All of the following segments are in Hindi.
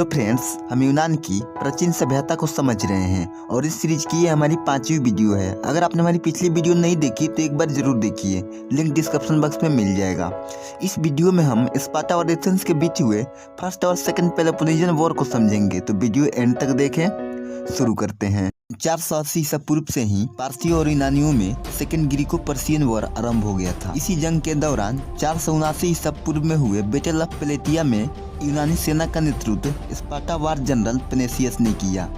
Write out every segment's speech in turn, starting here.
हेलो फ्रेंड्स, हम यूनान की प्राचीन सभ्यता को समझ रहे हैं और इस सीरीज की ये हमारी 5वीं वीडियो है। अगर आपने हमारी पिछली वीडियो नहीं देखी तो एक बार जरूर देखिए, लिंक डिस्क्रिप्शन बॉक्स में मिल जाएगा। इस वीडियो में हम स्पार्टा और एथेंस के बीच हुए फर्स्ट और सेकंड पेलोपोनेशियन वॉर को समझेंगे, तो वीडियो एंड तक देखें। शुरू करते हैं। 480 ईसा पूर्व से ही पारसियों और यूनानियों में सेकंड ग्रीको पर्सियन वॉर आरंभ हो गया था। इसी जंग के दौरान 479 ईसा पूर्व में हुए बैटल ऑफ प्लेटिया में यूनानी सेना का नेतृत्व स्पार्टा वार जनरल पेनेसियस ने किया,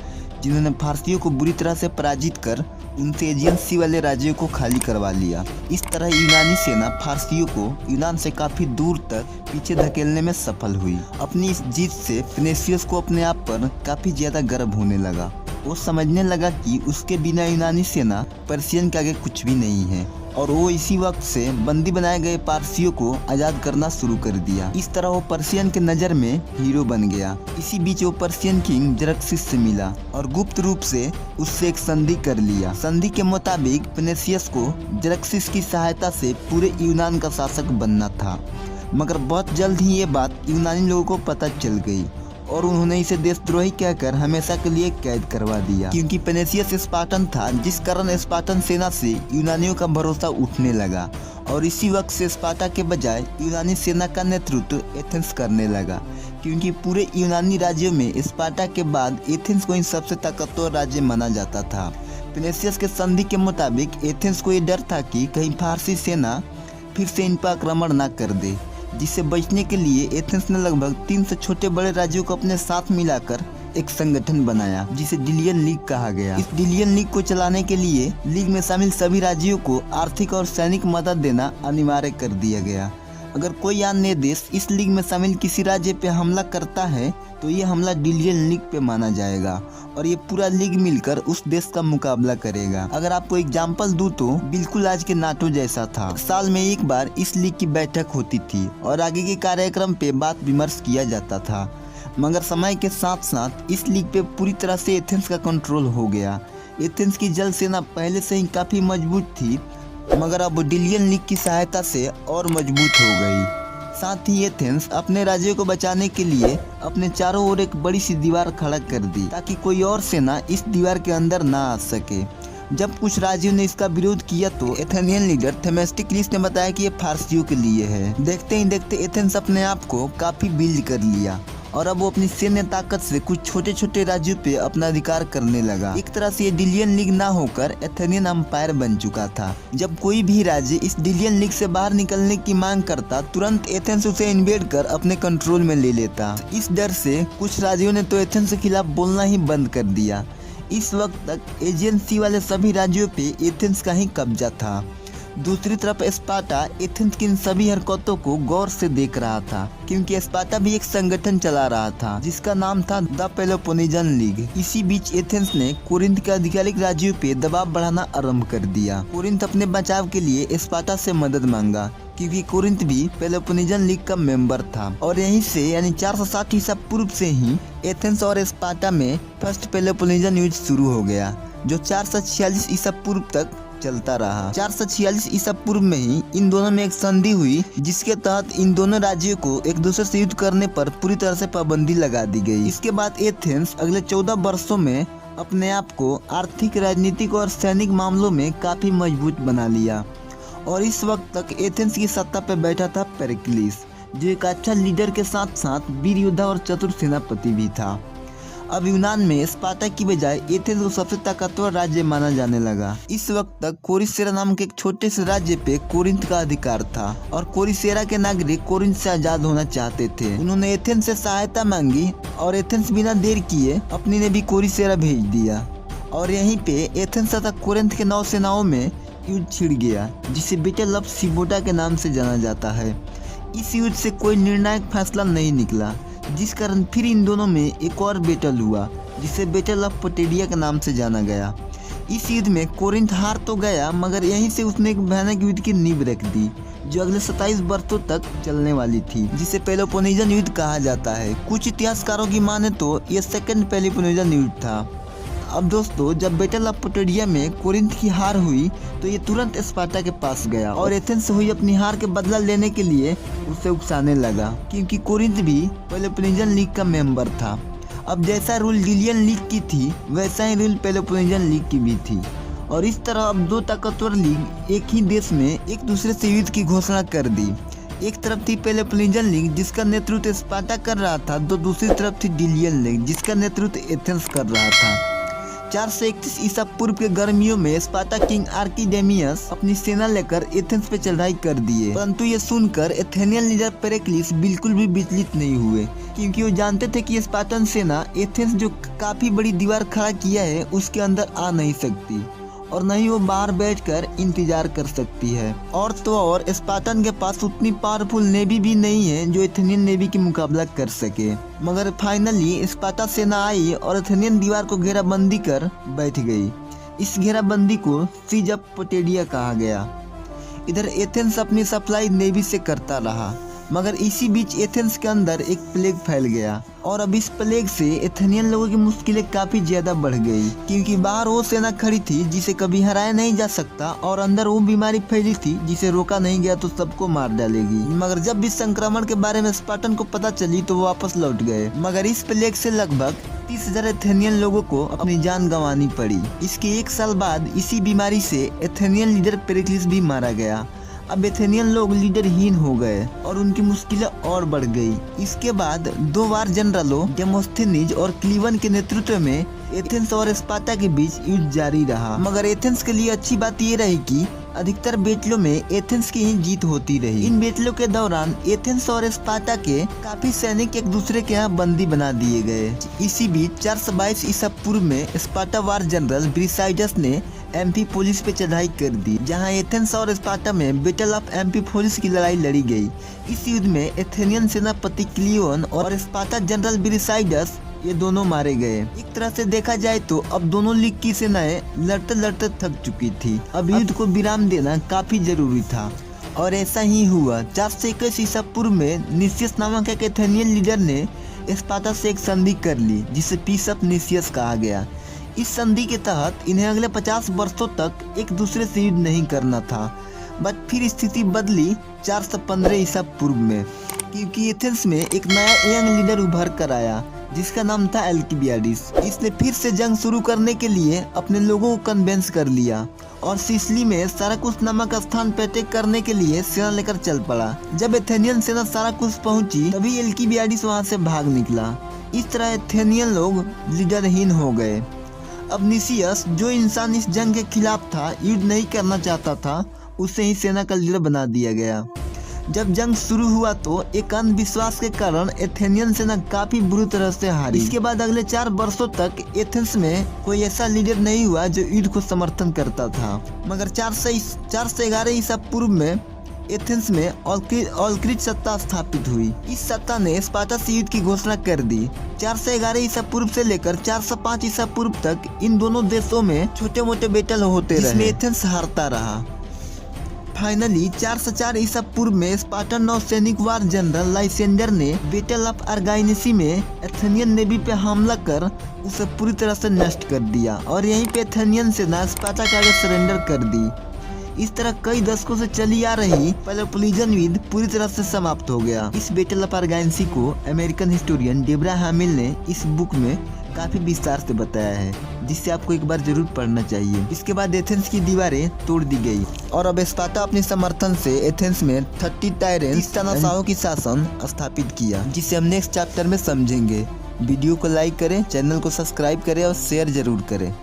जिन्होंने फारसियों को बुरी तरह से पराजित कर उनसे एजियन सी वाले राज्यों को खाली करवा लिया। इस तरह यूनानी सेना फारसियों को यूनान से काफी दूर तक पीछे धकेलने में सफल हुई। अपनी इस जीत से पेनेसियस को अपने आप पर काफी ज्यादा गर्व होने लगा। वो समझने लगा कि उसके बिना यूनानी सेना पर्सियन के आगे कुछ भी नहीं है, और वो इसी वक्त से बंदी बनाए गए पारसियों को आजाद करना शुरू कर दिया। इस तरह वो पर्सियन के नजर में हीरो बन गया। इसी बीच वो पर्सियन किंग जरक्सिस से मिला और गुप्त रूप से उससे एक संधि कर लिया। संधि के मुताबिक पेनेसियस को जरक्सिस की सहायता से पूरे यूनान का शासक बनना था, मगर बहुत जल्द ही ये बात यूनानी लोगों को पता चल गई और उन्होंने इसे देशद्रोही कहकर हमेशा के लिए कैद करवा दिया। क्योंकि पेनेसियस स्पार्टन था, जिस कारण स्पार्टन सेना से यूनानियों का भरोसा उठने लगा और इसी वक्त से स्पार्टा के बजाय यूनानी सेना का नेतृत्व एथेंस करने लगा। क्योंकि पूरे यूनानी राज्यों में स्पार्टा के बाद एथेंस को ही सबसे ताकतवर राज्य माना जाता था। पेनेसियस के संधि के मुताबिक एथेंस को ये डर था कि कहीं फारसी सेना फिर से इन पर आक्रमण न कर दे, जिससे बचने के लिए एथेंस ने लगभग 300 छोटे बड़े राज्यों को अपने साथ मिलाकर एक संगठन बनाया, जिसे डिलियन लीग कहा गया। इस डिलियन लीग को चलाने के लिए लीग में शामिल सभी राज्यों को आर्थिक और सैनिक मदद देना अनिवार्य कर दिया गया। अगर कोई अन्य देश इस लीग में शामिल किसी राज्य पे हमला करता है तो ये हमला डिलियन लीग पे माना जाएगा और ये पूरा लीग मिलकर उस देश का मुकाबला करेगा। अगर आपको एग्जाम्पल दूं तो बिल्कुल आज के नाटो जैसा था। साल में एक बार इस लीग की बैठक होती थी और आगे के कार्यक्रम पे बात विमर्श किया जाता था, मगर समय के साथ साथ इस लीग पे पूरी तरह से एथेंस का कंट्रोल हो गया। एथेंस की जल सेना पहले से ही काफी मजबूत थी, मगर अब डिलियन लीग की सहायता से और मजबूत हो गई। साथ ही एथेंस अपने राज्यों को बचाने के लिए अपने चारों ओर एक बड़ी सी दीवार खड़ा कर दी, ताकि कोई और सेना इस दीवार के अंदर ना आ सके। जब कुछ राज्यों ने इसका विरोध किया तो एथेनियन लीडर थेमेस्टिक्लिस ने बताया कि ये फारसियों के लिए है। देखते ही देखते एथेंस अपने आप को काफी बिल्ड कर लिया और अब वो अपनी सैन्य ताकत से कुछ छोटे छोटे राज्यों पे अपना अधिकार करने लगा। एक तरह से ये डिलियन लीग ना होकर एथेनियन एम्पायर बन चुका था। जब कोई भी राज्य इस डिलियन लीग से बाहर निकलने की मांग करता, तुरंत एथेंस उसे इन्वेड कर अपने कंट्रोल में ले लेता। इस डर से कुछ राज्यों ने तो एथेंस के खिलाफ बोलना ही बंद कर दिया। इस वक्त तक एजियन सी वाले सभी राज्यों पे एथेंस का ही कब्जा था। दूसरी तरफ स्पार्टा एथेंस की इन सभी हरकतों को गौर से देख रहा था, क्योंकि स्पार्टा भी एक संगठन चला रहा था जिसका नाम था द पेलोपोनेशियन लीग। इसी बीच एथेंस ने कोरिंथ के आधिकारिक राज्यों पे दबाव बढ़ाना आरंभ कर दिया। कोरिंथ अपने बचाव के लिए स्पार्टा से मदद मांगा, क्योंकि कोरिंथ भी पेलोपोनेशियन लीग का मेंबर था और यहीं से यानी 460 ईसा पूर्व से ही एथेंस और स्पार्टा में फर्स्ट पेलोपोनेशियन युद्ध शुरू हो गया, जो 446 ईसा पूर्व तक चलता रहा। 446 ईसा पूर्व में ही इन दोनों में एक संधि हुई, जिसके तहत इन दोनों राज्यों को एक दूसरे से युद्ध करने पर पूरी तरह से पाबंदी लगा दी गई। इसके बाद एथेंस अगले 14 वर्षों में अपने आप को आर्थिक, राजनीतिक और सैनिक मामलों में काफी मजबूत बना लिया और इस वक्त तक एथेंस की सत्ता पर बैठा था पेरिक्लिस, जो एक अच्छा लीडर के साथ साथ वीर योद्धा और चतुर सेनापति भी था। अब यूनान में स्पार्टा की बजाय एथेंस को सबसे ताकतवर राज्य माना जाने लगा। इस वक्त तक कोरिसेरा नाम के एक छोटे से राज्य पे कोरिंथ का अधिकार था और कोरिसेरा के नागरिक कोरिंथ से आजाद होना चाहते थे। उन्होंने एथेंस से सहायता मांगी और एथेंस बिना देर किए अपनी ने भी कोरिसेरा भेज दिया और यहीं पे एथेंस तथा कोरिंथ के नौसेनाओं में युद्ध छिड़ गया, जिसे बैटल ऑफ सिबोटा के नाम से जाना जाता है। इस युद्ध से कोई निर्णायक फैसला नहीं निकला, जिस कारण फिर इन दोनों में एक और बैटल हुआ, जिसे बैटल ऑफ पोटेडिया के नाम से जाना गया। इस युद्ध में कोरिंथ हार तो गया, मगर यहीं से उसने एक भयानक युद्ध की नींव रख दी, जो अगले 27 वर्षों तक चलने वाली थी, जिसे पेलोपोनेशियन युद्ध कहा जाता है। कुछ इतिहासकारों की माने तो यह सेकंड पेलोपोनेशियन युद्ध था। अब दोस्तों, जब बैटल ऑफ पोटेडिया में कोरिंथ की हार हुई तो ये तुरंत स्पार्टा के पास गया और एथेंस से हुई अपनी हार के बदला लेने के लिए उसे उकसाने लगा, क्योंकि कोरिंथ भी पेलोपोनेशियन लीग का मेंबर था। अब जैसा रूल डिलियन लीग की थी वैसा ही रूल पेलोपोनेशियन लीग की भी थी। और इस तरह अब दो ताकतवर लीग एक ही देश में एक दूसरे से युद्ध की घोषणा कर दी। एक तरफ थी पेलोपोनेशियन लीग जिसका नेतृत्व स्पार्टा कर रहा था, तो दूसरी तरफ थी डिलियन लीग जिसका नेतृत्व एथेंस कर रहा था। 431 ईसा पूर्व के गर्मियों में स्पार्टा किंग आर्किडेमियस अपनी सेना लेकर एथेंस पे चढ़ाई कर दिए, परंतु ये सुनकर एथेनियन लीडर पेरिक्लिस बिल्कुल भी विचलित नहीं हुए, क्योंकि वो जानते थे कि स्पार्टन सेना एथेंस जो काफी बड़ी दीवार खड़ा किया है उसके अंदर आ नहीं सकती और न ही वो बाहर बैठकर इंतजार कर सकती है। और तो और स्पार्टन के पास उतनी पावरफुल नेवी भी नहीं है जो एथेनियन नेवी की मुकाबला कर सके। मगर फाइनली स्पार्टा सेना आई और एथेनियन दीवार को घेराबंदी कर बैठ गई। इस घेराबंदी को सीज ऑफ पोटेडिया कहा गया। इधर एथेंस अपनी सप्लाई नेवी से करता रहा, मगर इसी बीच एथेंस के अंदर एक प्लेग फैल गया और अब इस प्लेग से एथेनियन लोगों की मुश्किलें काफी ज्यादा बढ़ गई, क्योंकि बाहर वो सेना खड़ी थी जिसे कभी हराया नहीं जा सकता और अंदर वो बीमारी फैली थी जिसे रोका नहीं गया तो सबको मार डालेगी। मगर जब इस संक्रमण के बारे में स्पार्टन को पता चली तो वो वापस लौट गए, मगर इस प्लेग से लगभग 30,000 एथेनियन लोगों को अपनी जान गंवानी पड़ी। इसके 1 साल बाद इसी बीमारी से एथेनियन लीडर पेरिक्लिस भी मारा गया। अब एथेनियन लोग लीडरहीन हो गए और उनकी मुश्किलें और बढ़ गई। इसके बाद 2 वार जनरलों डेमोस्थेनीज और क्लीवन के नेतृत्व में एथेंस और स्पार्टा के बीच युद्ध जारी रहा, मगर एथेंस के लिए अच्छी बात ये रही कि अधिकतर बैटलों में एथेंस की ही जीत होती रही। इन बैटलों के दौरान एथेंस और स्पार्टा के काफी सैनिक एक दूसरे के यहाँ बंदी बना दिए गए। इसी बीच 422 ईसा पूर्व में स्पार्टा वार जनरल ब्रिसाइडस ने एम्फीपोलिस पे चढ़ाई कर दी, जहां एथेंस और स्पार्टा में बैटल ऑफ एम्फीपोलिस की लड़ाई लड़ी गई। इस युद्ध में एथेनियन सेनापति क्लियोन और स्पार्टा जनरल ब्रिसाइडस ये दोनों मारे गए। एक तरह से देखा जाए तो अब दोनों लीग की सेनाएं लड़ते लड़ते थक चुकी थी। अब युद्ध को विराम देना काफी जरूरी था और ऐसा ही हुआ। 421 ईसा पूर्व में निसियस नामक एक एथेनियन लीडर ने स्पार्टा से एक संधि कर ली जिसे पीस ऑफ निसियस कहा गया। इस संधि के तहत इन्हें अगले 50 वर्षों तक एक दूसरे से युद्ध नहीं करना था। बट फिर स्थिति बदली 415 ईसा पूर्व में, क्योंकि एथेंस में एक नया यंग लीडर उभर कर आया जिसका नाम था एल्किबियाडिस। इसने फिर से जंग शुरू करने के लिए अपने लोगों को कन्वेंस कर लिया और सिसिली में साराकुस नामक स्थान पर अटैक करने के लिए सेना लेकर चल पड़ा। जब एथेनियन सेना साराकुस पहुंची तभी एल्किबियाडिस वहां से भाग निकला। इस तरह एथेनियन लोग लीडरहीन हो गए। अब निसियस, जो इंसान इस जंग के खिलाफ था, युद्ध नहीं करना चाहता था, उसे ही सेना का लीडर बना दिया गया। जब जंग शुरू हुआ तो एक अंधविश्वास के कारण एथेनियन सेना काफी बुरी तरह से हारी। इसके बाद अगले 4 वर्षों तक एथेंस में कोई ऐसा लीडर नहीं हुआ जो युद्ध को समर्थन करता था। मगर 411 ईसा पूर्व में एथेंस में ऑलक्रिच सत्ता स्थापित हुई। इस सत्ता ने स्पार्टा से युद्ध की घोषणा कर दी। 411 ईसा पूर्व से लेकर 405 ईसा पूर्व तक इन दोनों देशों में छोटे मोटे बैटल होते रहे, जिसमें एथेंस हारता रहा। फाइनली 404 ईसा पूर्व में स्पार्टन नौसैनिक वार जनरल लाइसेंडर ने बैटल ऑफ अर्गाइनेसी में एथेनियन नेवी पे हमला कर उसे पूरी तरह से नष्ट कर दिया और यहीं पे एथेनियन सेना स्पार्टा के आगे सरेंडर कर दी। इस तरह कई दशकों से चली आ रही पेलोपोनेशियन युद्ध पूरी तरह से समाप्त हो गया। इस बैटल ऑफ अर्गाइनेसी को अमेरिकन हिस्टोरियन डेब्रा हैमिल ने इस बुक में काफी विस्तार से बताया है, जिससे आपको एक बार जरूर पढ़ना चाहिए। इसके बाद एथेंस की दीवारें तोड़ दी गई और अब स्पार्टा अपने समर्थन से एथेंस में 30 टायरेंट्स तनाशाहों की शासन स्थापित किया, जिसे हम नेक्स्ट चैप्टर में समझेंगे। वीडियो को लाइक करें, चैनल को सब्सक्राइब करें और शेयर जरूर करें।